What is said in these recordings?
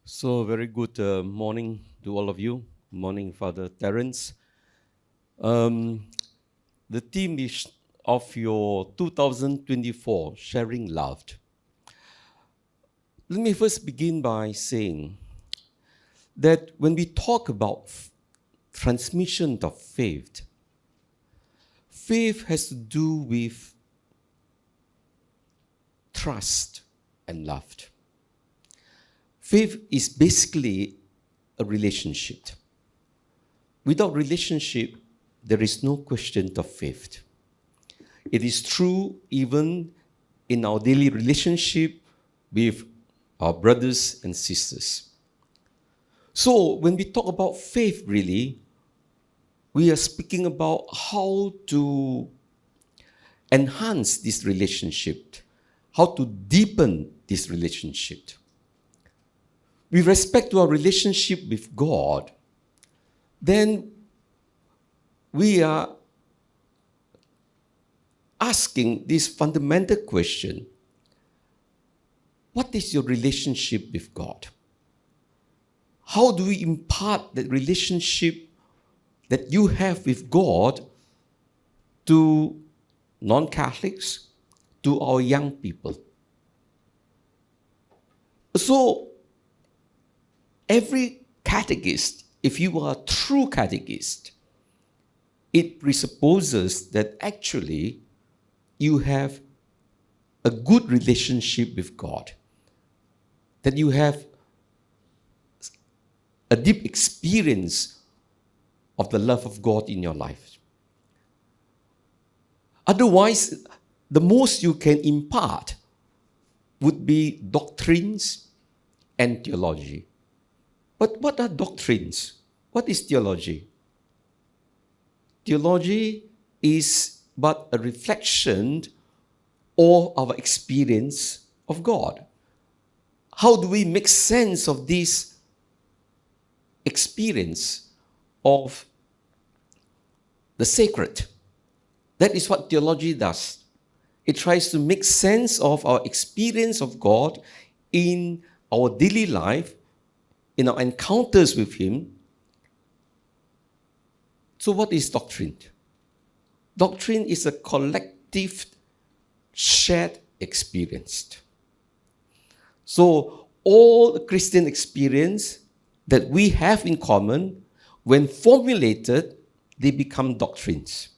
So, very good morning to all of you. Morning, Father Terence. Um, the theme is of your 2024 Sharing Love. Let me first begin by saying that when we talk about transmission of faith, faith has to do with trust and love. Faith is basically a relationship. Without relationship, there is no question of faith. It is true even in our daily relationship with our brothers and sisters. So when we talk about faith, really, we are speaking about how to enhance this relationship, how to deepen this relationship. With respect to our relationship with God, then we are asking this fundamental question: what is your relationship with God? How do we impart that relationship that you have with God to non-Catholics, to our young people? So, every catechist, if you are a true catechist, it presupposes that actually you have a good relationship with God, that you have a deep experience of the love of God in your life. Otherwise, the most you can impart would be doctrines and theology. But what are doctrines? What is theology? Theology is but a reflection of our experience of God. How do we make sense of this experience of the sacred? That is what theology does. It tries to make sense of our experience of God in our daily life, in our encounters with Him. So what is doctrine? Doctrine is a collective shared experience. So all Christian experience that we have in common, when formulated, they become doctrines.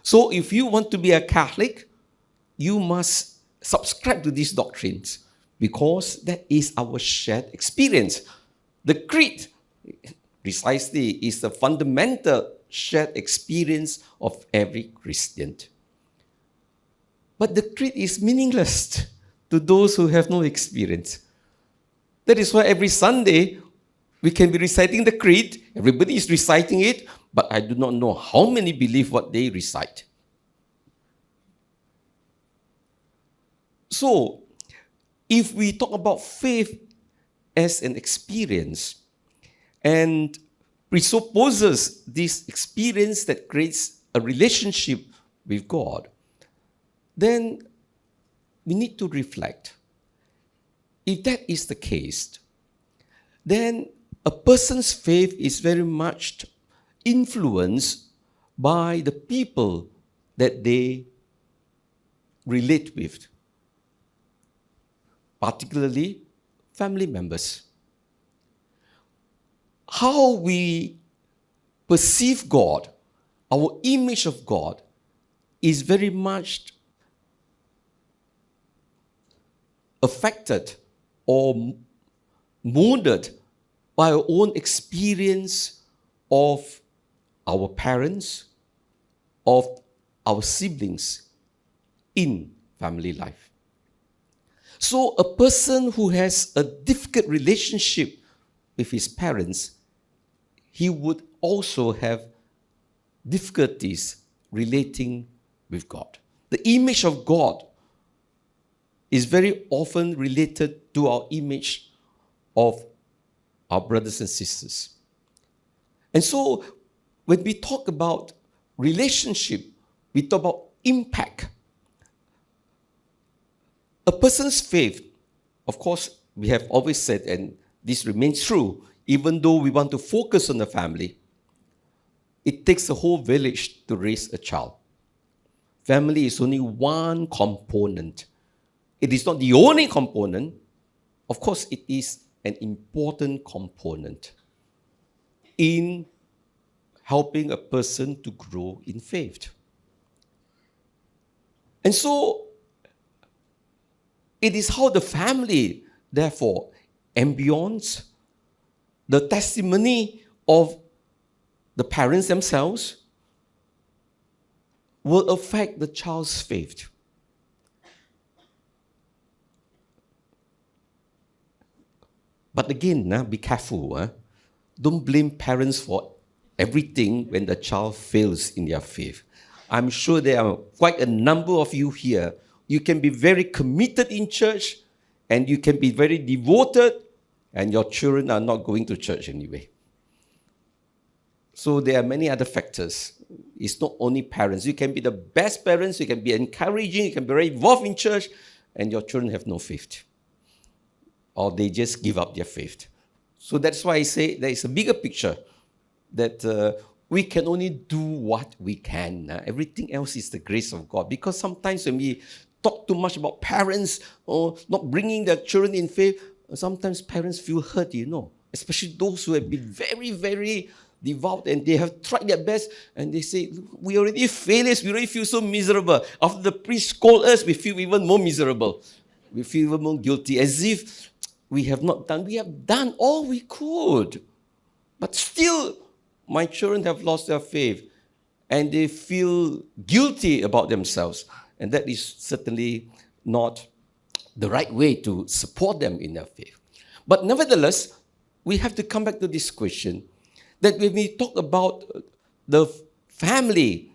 So if you want to be a Catholic, you must subscribe to these doctrines because that is our shared experience. The creed, precisely, is the fundamental shared experience of every Christian. But the creed is meaningless to those who have no experience. That is why every Sunday we can be reciting the creed, everybody is reciting it, but I do not know how many believe what they recite. So, if we talk about faith as an experience and presupposes this experience that creates a relationship with God, then we need to reflect. If that is the case, then a person's faith is very much influenced by the people that they relate with, particularly family members. How we perceive God, our image of God, is very much affected or molded by our own experience of our parents, of our siblings in family life. So a person who has a difficult relationship with his parents, he would also have difficulties relating with God. The image of God is very often related to our image of our brothers and sisters. And so when we talk about relationship, we talk about impact. A person's faith, of course, we have always said, and this remains true, even though we want to focus on the family, it takes a whole village to raise a child. Family is only one component. It is not the only component. Of course, it is an important component in helping a person to grow in faith. And so, it is how the family, therefore, ambience, the testimony of the parents themselves will affect the child's faith. But again, be careful. Don't blame parents for everything when the child fails in their faith. I'm sure there are quite a number of you here. You can be very committed in church and you can be very devoted, and your children are not going to church anyway. So there are many other factors. It's not only parents. You can be the best parents, you can be encouraging, you can be very involved in church, and your children have no faith. Or they just give up their faith. So that's why I say there is a bigger picture that we can only do what we can. Everything else is the grace of God. Because sometimes when we talk too much about parents or not bringing their children in faith, sometimes parents feel hurt, especially those who have been very, very devout and they have tried their best and they say, we already failures, we already feel so miserable. After the priest scold us, we feel even more miserable. We feel even more guilty, as if we have done all we could. But still, my children have lost their faith and they feel guilty about themselves. And that is certainly not the right way to support them in their faith. But nevertheless, we have to come back to this question that when we talk about the family,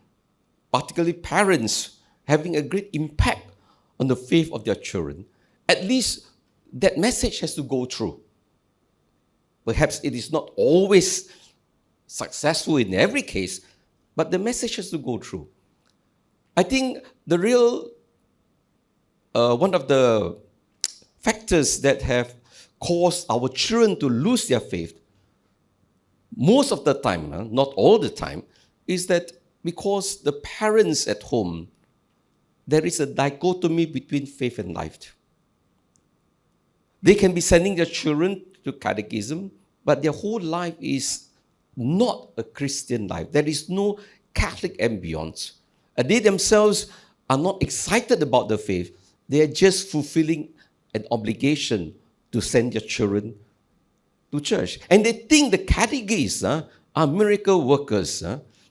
particularly parents, having a great impact on the faith of their children, at least that message has to go through. Perhaps it is not always successful in every case, but the message has to go through. I think the real, one of the factors that have caused our children to lose their faith, most of the time, not all the time, is that because the parents at home, there is a dichotomy between faith and life. They can be sending their children to catechism, but their whole life is not a Christian life. There is no Catholic ambience. They themselves are not excited about the faith. They are just fulfilling an obligation to send their children to church. And they think the catechists are miracle workers.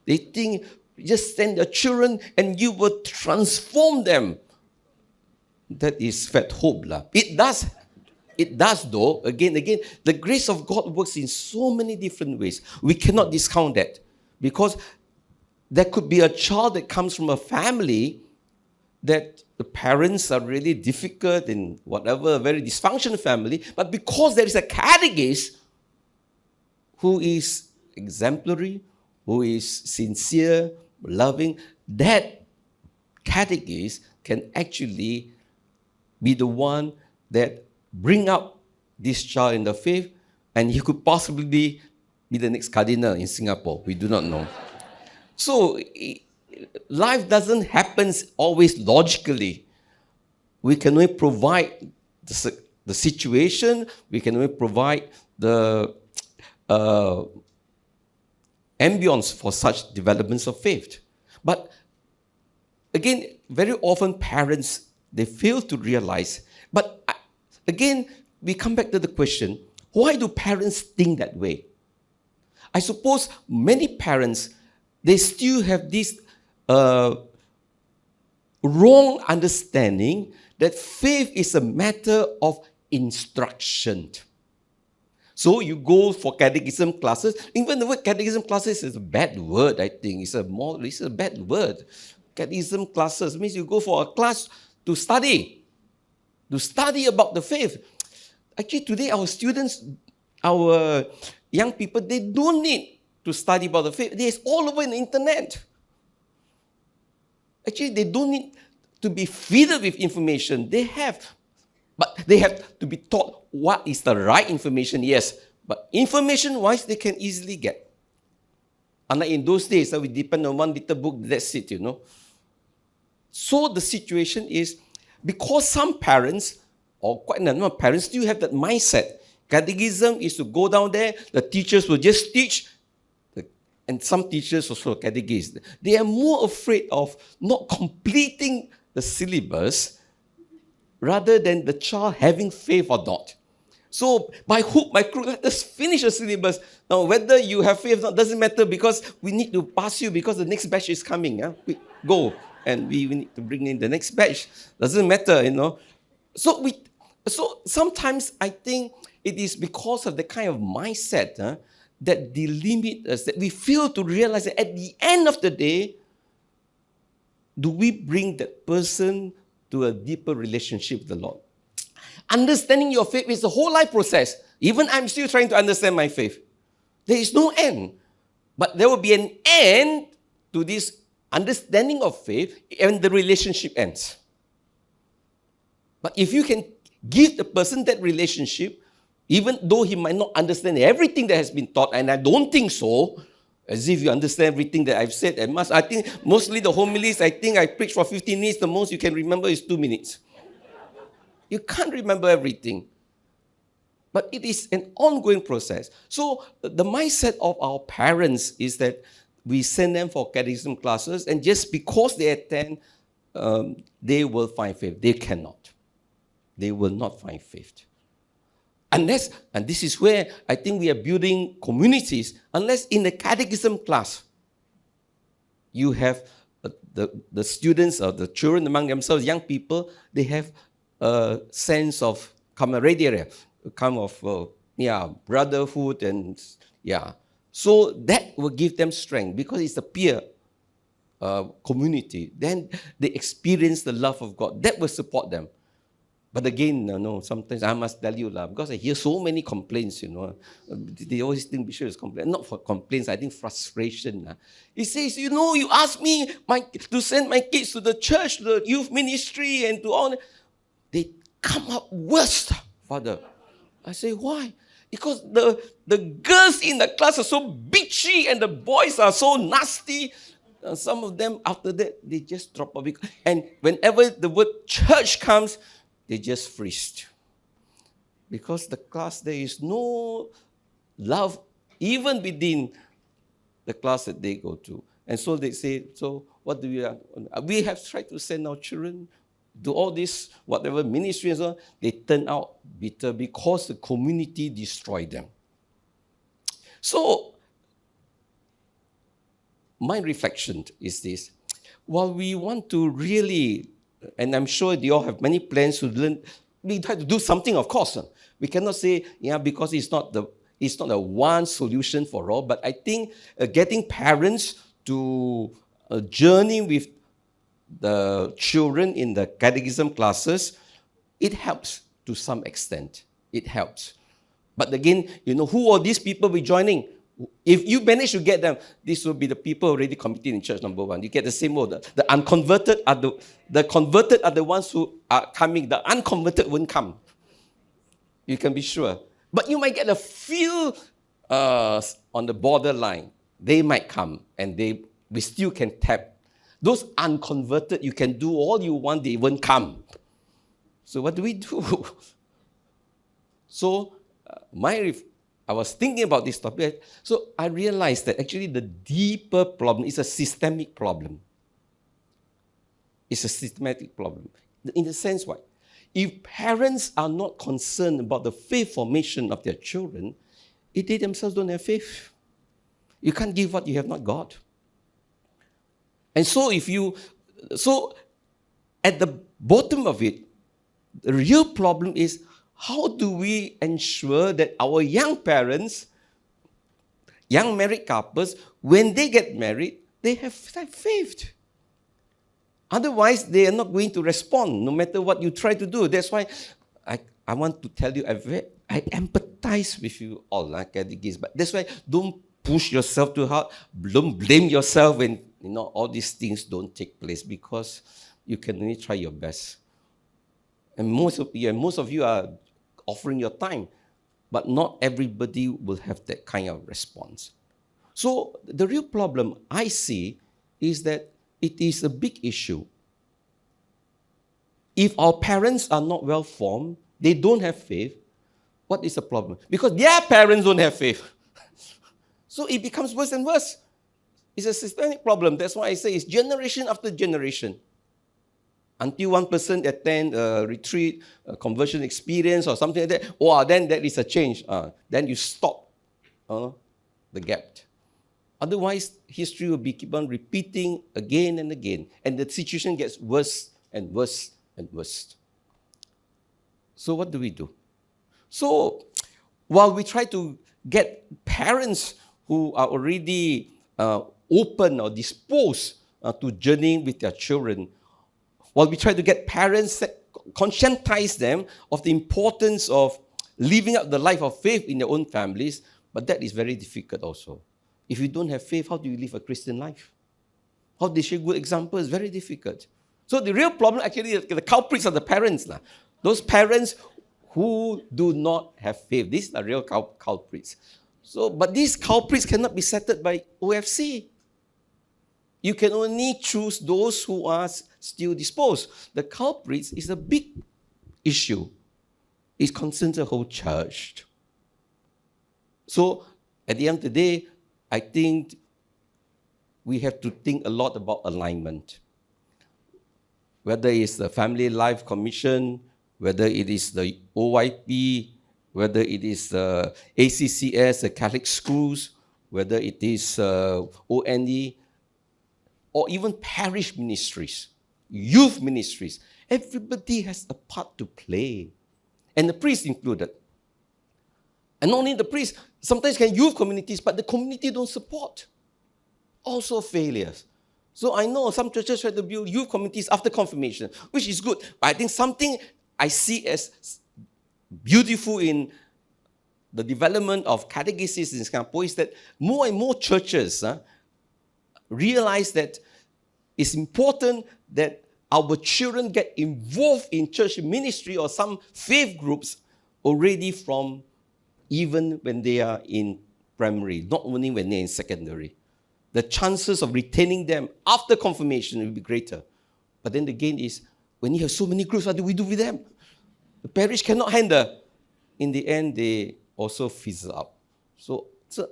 They think just send their children and you will transform them. That is fat hope. It does though. Again, the grace of God works in so many different ways. We cannot discount that. Because there could be a child that comes from a family that the parents are really difficult in whatever, a very dysfunctional family, but because there is a catechist who is exemplary, who is sincere, loving, that catechist can actually be the one that bring up this child in the faith, and he could possibly be the next cardinal in Singapore. We do not know. So, life doesn't happen always logically. We can only provide the situation, we can only provide the ambience for such developments of faith. But again, very often parents, they fail to realize. But again, we come back to the question, why do parents think that way? I suppose many parents, they still have this wrong understanding that faith is a matter of instruction. So you go for catechism classes. Even the word catechism classes is a bad word, I think. It's a bad word. Catechism classes means you go for a class to study about the faith. Actually, today our students, our young people, they don't need to study about the faith. It's all over in the internet. Actually, they don't need to be fed with information. They have, but they have to be taught what is the right information? Yes. But information-wise, they can easily get. Unlike in those days, we depend on one little book, that's it, So the situation is, because some parents, or quite a number of parents, still have that mindset. Catechism is to go down there, the teachers will just teach, and some teachers also catechists. They are more afraid of not completing the syllabus rather than the child having faith or not. So by hook, by crook, let us finish the syllabus. Now, whether you have faith or not doesn't matter, because we need to pass you because the next batch is coming. We go and we need to bring in the next batch. Doesn't matter, So sometimes I think it is because of the kind of mindset that delimit us, that we fail to realize that at the end of the day, do we bring that person to a deeper relationship with the Lord? Understanding your faith is a whole life process. Even I'm still trying to understand my faith. There is no end. But there will be an end to this understanding of faith and the relationship ends. But if you can give the person that relationship, even though he might not understand everything that has been taught, and I don't think so, as if you understand everything that I've said, I think mostly the homilies, I think I preach for 15 minutes, the most you can remember is 2 minutes. You can't remember everything. But it is an ongoing process. So the mindset of our parents is that we send them for catechism classes, and just because they attend, they will find faith. They cannot. They will not find faith. Unless, and this is where I think we are building communities, unless in the catechism class, you have the students or the children among themselves, young people, they have a sense of camaraderie, kind of brotherhood, and so that will give them strength because it's a peer community. Then they experience the love of God. That will support them. But again, sometimes I must tell you, because I hear so many complaints, they always think Bishop is complaining. Not for complaints, I think frustration. He says, you asked me to send my kids to the church, the youth ministry, and to all. They come up worst, Father. I say, why? Because the girls in the class are so bitchy and the boys are so nasty. Some of them, after that, they just drop off. And whenever the word church comes, they just freeze. Because the class, there is no love even within the class that they go to. And so they say, so what do we have? We have tried to send our children to all this, whatever ministry and so on. They turn out bitter because the community destroyed them. So, my reflection is this. While we want to really, and I'm sure you all have many plans to learn, we try to do something, of course. We cannot say, because it's not a one solution for all, but I think getting parents to journey with the children in the catechism classes, it helps to some extent. It helps. But again, who are these people be joining? If you manage to get them, this will be the people already committed in church, number one. You get the same order. The unconverted are the converted are the ones who are coming. The unconverted won't come. You can be sure. But you might get a few on the borderline. They might come, and we still can tap. Those unconverted, you can do all you want, they won't come. So what do we do? So I was thinking about this topic. So I realized that actually the deeper problem is a systemic problem. It's a systematic problem. In the sense, what? If parents are not concerned about the faith formation of their children, if they themselves don't have faith, you can't give what you have not got. And so at the bottom of it, the real problem is, how do we ensure that our young parents, young married couples, when they get married, they have faith? Otherwise, they are not going to respond, no matter what you try to do. That's why I want to tell you, I empathize with you all, catechists. But that's why don't push yourself too hard. Don't blame yourself when all these things don't take place, because you can only try your best. And most of you are offering your time. But not everybody will have that kind of response. So the real problem I see is that it is a big issue. If our parents are not well formed, they don't have faith, what is the problem? Because their parents don't have faith. So it becomes worse and worse. It's a systemic problem. That's why I say it's generation after generation. Until one person attend a retreat, a conversion experience or something like that, then that is a change. Then you stop the gap. Otherwise, history will keep on repeating again and again. And the situation gets worse and worse and worse. So what do we do? So while we try to get parents who are already open or disposed to journeying with their children, while we try to get parents that conscientize them of the importance of living out the life of faith in their own families, but that is very difficult also. If you don't have faith, how do you live a Christian life? How do you show good example is very difficult. So the real problem, actually, the culprits are the parents. Those parents who do not have faith. These are real culprits. So, but these culprits cannot be settled by OFC. You can only choose those who are still disposed. The culprits is a big issue. It concerns the whole church. So, at the end of the day, I think we have to think a lot about alignment. Whether it's the Family Life Commission, whether it is the OYP, whether it is the ACCS, the Catholic schools, whether it is ONE, or even parish ministries, youth ministries. Everybody has a part to play, and the priest included. And not only the priest, sometimes can youth communities, but the community don't support. Also failures. So I know some churches try to build youth communities after confirmation, which is good. But I think something I see as beautiful in the development of catechesis in Singapore is that more and more churches realize that it's important that our children get involved in church ministry or some faith groups already from even when they are in primary, not only when they're in secondary. The chances of retaining them after confirmation will be greater. But then again is, when you have so many groups, what do we do with them? The parish cannot handle. In the end, they also fizzle out. So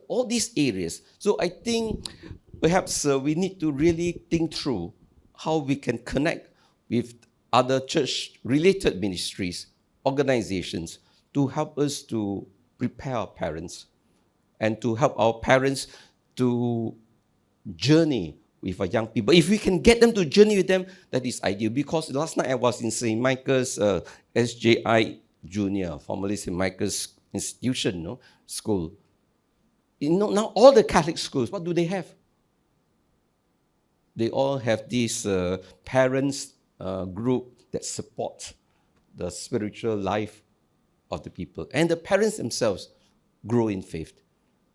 all these areas. So I think perhaps we need to really think through how we can connect with other church-related ministries, organizations, to help us to prepare our parents and to help our parents to journey with our young people. If we can get them to journey with them, that is ideal. Because last night I was in St. Michael's SJI Junior, formerly St. Michael's Institution, school. Now all the Catholic schools, what do they have? They all have this parents group that support the spiritual life of the people. And the parents themselves grow in faith.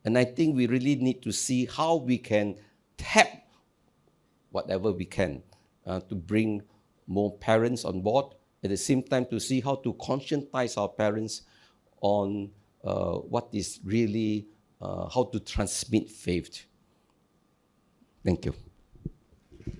And I think we really need to see how we can tap whatever we can to bring more parents on board. At the same time, to see how to conscientize our parents on what is really, how to transmit faith. Thank you.